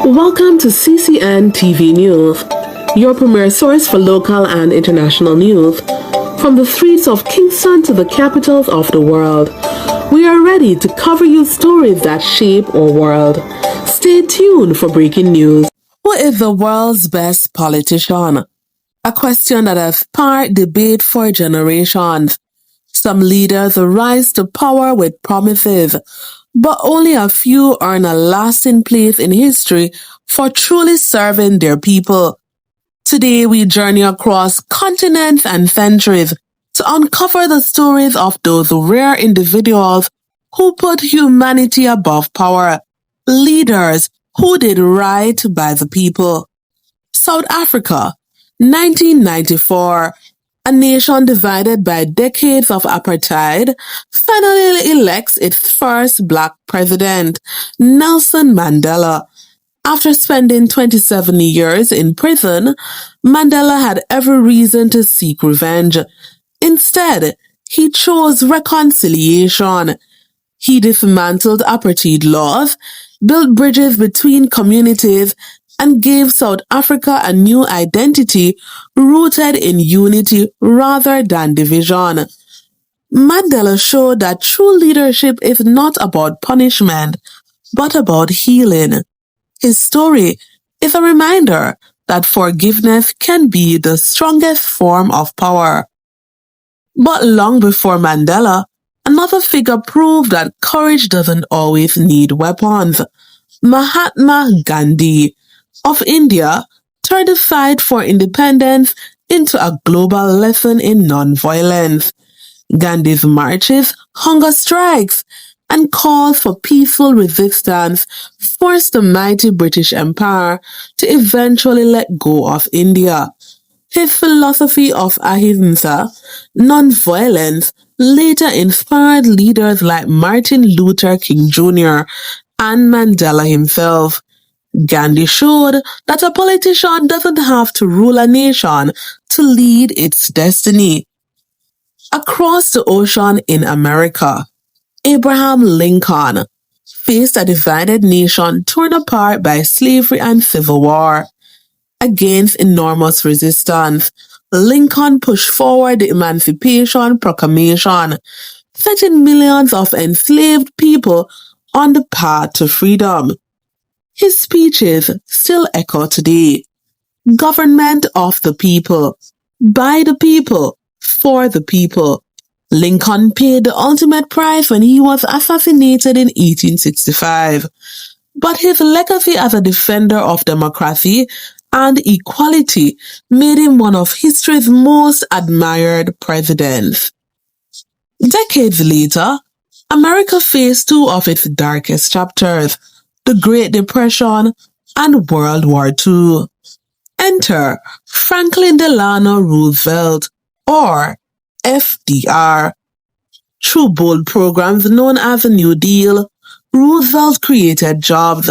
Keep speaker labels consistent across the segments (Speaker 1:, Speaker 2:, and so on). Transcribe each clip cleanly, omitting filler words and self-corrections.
Speaker 1: Welcome to CCN TV News, your premier source for local and international news. From the streets of Kingston to the capitals of the world, we are ready to cover you stories that shape our world. Stay tuned for breaking news. Who is the world's best politician? A question that has sparked debate for generations. Some leaders rise to power with promises, but only a few earn a lasting place in history for truly serving their people. Today, we journey across continents and centuries to uncover the stories of those rare individuals who put humanity above power, leaders who did right by the people. South Africa, 1994. A nation divided by decades of apartheid finally elects its first black president, Nelson Mandela. After spending 27 years in prison, Mandela had every reason to seek revenge. Instead, he chose reconciliation. He dismantled apartheid laws, built bridges between communities, and gave South Africa a new identity rooted in unity rather than division. Mandela showed that true leadership is not about punishment, but about healing. His story is a reminder that forgiveness can be the strongest form of power. But long before Mandela, another figure proved that courage doesn't always need weapons. Mahatma Gandhi of India turned the fight for independence into a global lesson in nonviolence. Gandhi's marches, hunger strikes, and calls for peaceful resistance forced the mighty British Empire to eventually let go of India. His philosophy of ahimsa, nonviolence, later inspired leaders like Martin Luther King Jr. and Mandela himself. Gandhi showed that a politician doesn't have to rule a nation to lead its destiny. Across the ocean in America, Abraham Lincoln faced a divided nation torn apart by slavery and civil war. Against enormous resistance, Lincoln pushed forward the Emancipation Proclamation, setting millions of enslaved people on the path to freedom. His speeches still echo today. Government of the people, by the people, for the people. Lincoln paid the ultimate price when he was assassinated in 1865. But his legacy as a defender of democracy and equality made him one of history's most admired presidents. Decades later, America faced two of its darkest chapters, the Great Depression and World War II. Enter Franklin Delano Roosevelt, or FDR. Through bold programs known as the New Deal, Roosevelt created jobs,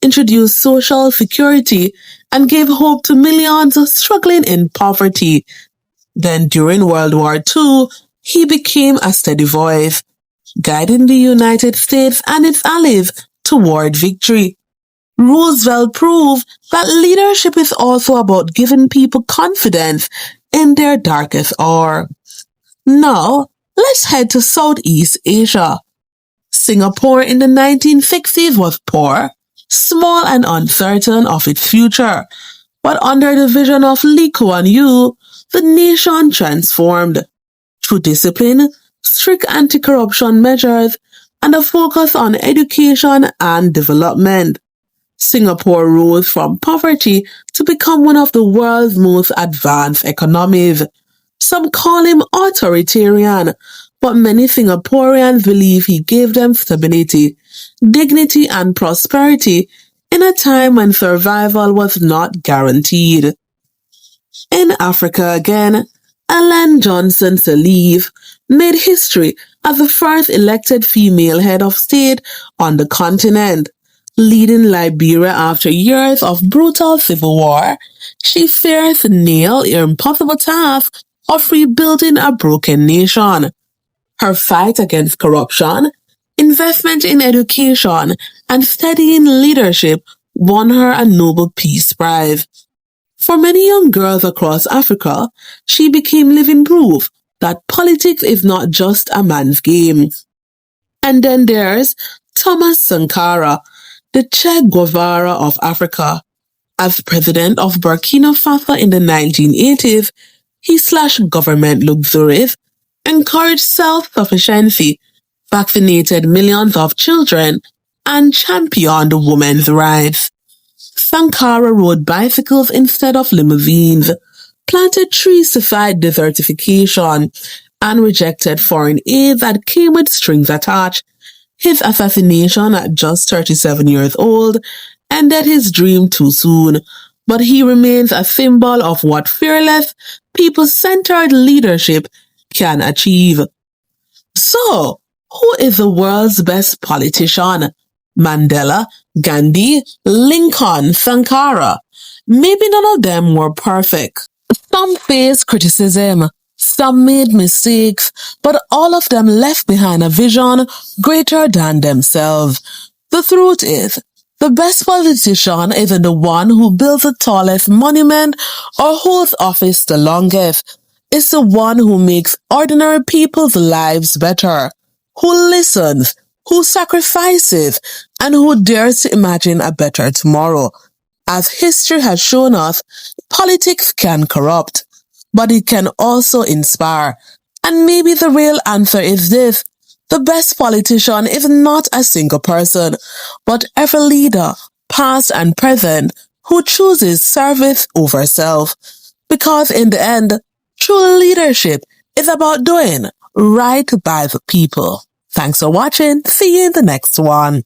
Speaker 1: introduced social security, and gave hope to millions struggling in poverty. Then during World War II, he became a steady voice, guiding the United States and its allies toward victory. Roosevelt proved that leadership is also about giving people confidence in their darkest hour. Now, let's head to Southeast Asia. Singapore in the 1960s was poor, small and uncertain of its future, but under the vision of Kuan Yew, the nation transformed. Through discipline, strict anti-corruption measures, and a focus on education and development, Singapore rose from poverty to become one of the world's most advanced economies. Some call him authoritarian, but many Singaporeans believe he gave them stability, dignity, and prosperity in a time when survival was not guaranteed. In Africa again, Johnson Sirleaf made history as the first elected female head of state on the continent. Leading Liberia after years of brutal civil war, she faced the impossible task of rebuilding a broken nation. Her fight against corruption, investment in education, and steadying leadership won her a Nobel Peace Prize. For many young girls across Africa, she became living proof that politics is not just a man's game. And then there's Thomas Sankara, the Che Guevara of Africa. As president of Burkina Faso in the 1980s, he slashed government luxuries, encouraged self-sufficiency, vaccinated millions of children, and championed women's rights. Sankara rode bicycles instead of limousines, planted trees to fight desertification, and rejected foreign aid that came with strings attached. His assassination at just 37 years old ended his dream too soon, but he remains a symbol of what fearless, people-centered leadership can achieve. So, who is the world's best politician? Mandela, Gandhi, Lincoln, Sankara? Maybe none of them were perfect. Some faced criticism, some made mistakes, but all of them left behind a vision greater than themselves. The truth is, the best politician isn't the one who builds the tallest monument or holds office the longest. It's the one who makes ordinary people's lives better, who listens, who sacrifices, and who dares to imagine a better tomorrow. As history has shown us, politics can corrupt, but it can also inspire. And maybe the real answer is this: the best politician is not a single person, but every leader, past and present, who chooses service over self. Because in the end, true leadership is about doing right by the people. Thanks for watching. See you in the next one.